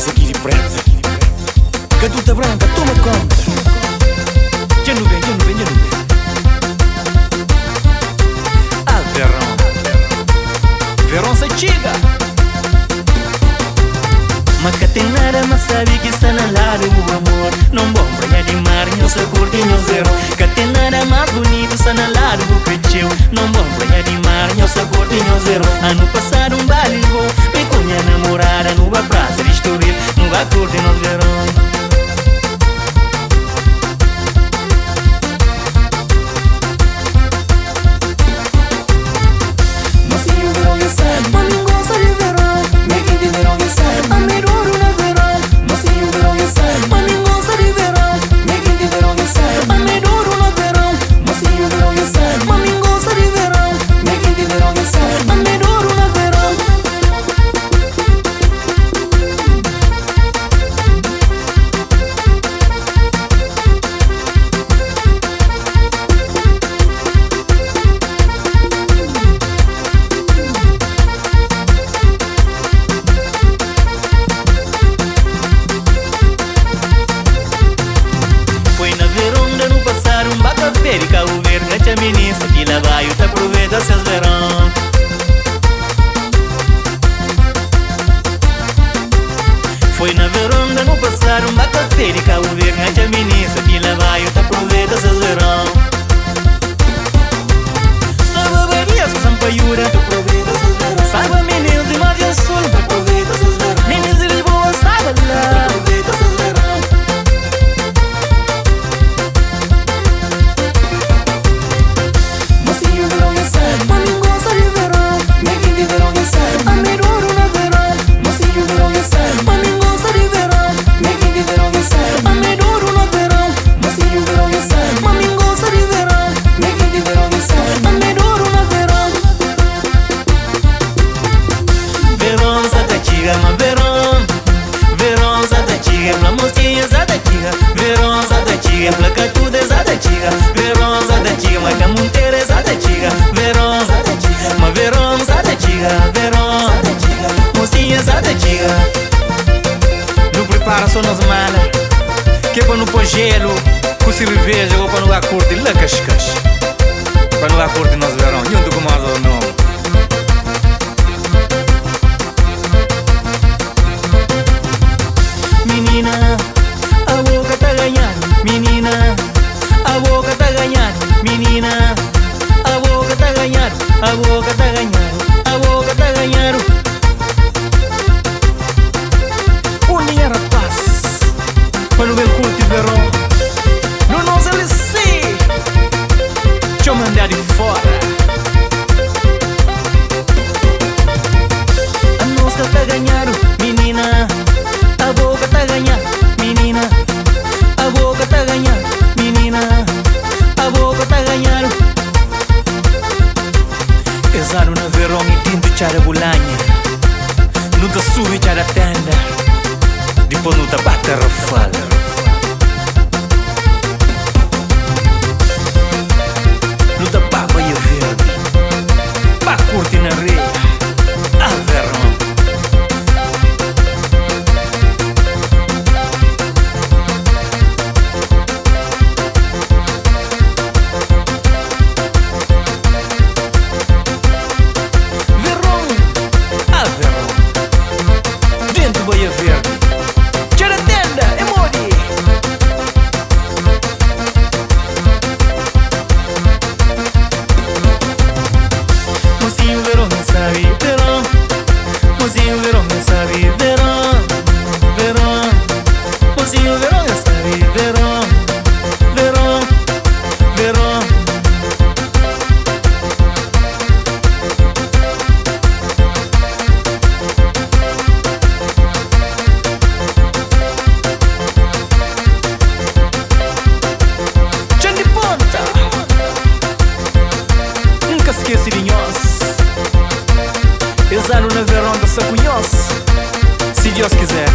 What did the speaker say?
camisa aqui de preta, catuta branca, toma conta. Já não vem, já não vem, já não vem. Ah, verão, verão se chega. Mas que tem nada, mas sabe que está na lado o amor. Não bom praia de mar, eu sou curtinho zero. Que tem nada mais bonito, está na lado o cresceu. Não bom praia de mar, eu sou curtinho zero. Ano passado baile vou, me com minha namorada no praça de Estoril, no curtir nos verão. Férica o verde, a menina que lá vai, eu te aproveita seus verão. Foi na verão no passado, bata férica o verde, a menina que lá vai, eu te aproveita seus verão. Só beberia, só sampaiura, te aproveita seus verão. Sabe meninos de margem sul, te aproveita seus verão. Meninos de Lisboa, sabe lá, te aproveita seus verão. Verão zada tiga, placa tudo é zada tiga. Verão zada tiga, mas a monteira é zada tiga. Verão zada tiga, mas verão zada tiga. Verão zada tiga, mocinha zada tiga. Não prepara só nos mala, que é para não pôr gelo, com cerveja ou para não lá curtir lá cascas. Para não lá curtir nos verão, junto com mais ou não. Menina, a boca tá ganhando, menina. A boca tá ganhando, menina. A boca tá ganhando, a boca tá ganhando, a boca tá ganhando. Uninha rapaz, quando vem curtir verão, no nosso LC, deixa eu mandar de fora. A nossa tá ganhando, menina. A boca tá ganhando, menina. A boca tá ganhando, menina. A boca tá ganhando. Exato na verão e tinto chara bulanha. Não te sube chara tenda. Depois não te bate a rafala. Não te baba e a verde. Pra curtir na areia. A verão. Boia verde, tira tenda, é mori. Mocinho verão, não sabe verão. Mocinho verão, não sabe verão. Verão, mocinho verão, não sabe verão. Verão, verão. Esqueci de nós. Exato na verão da Sacunhos, se Deus quiser.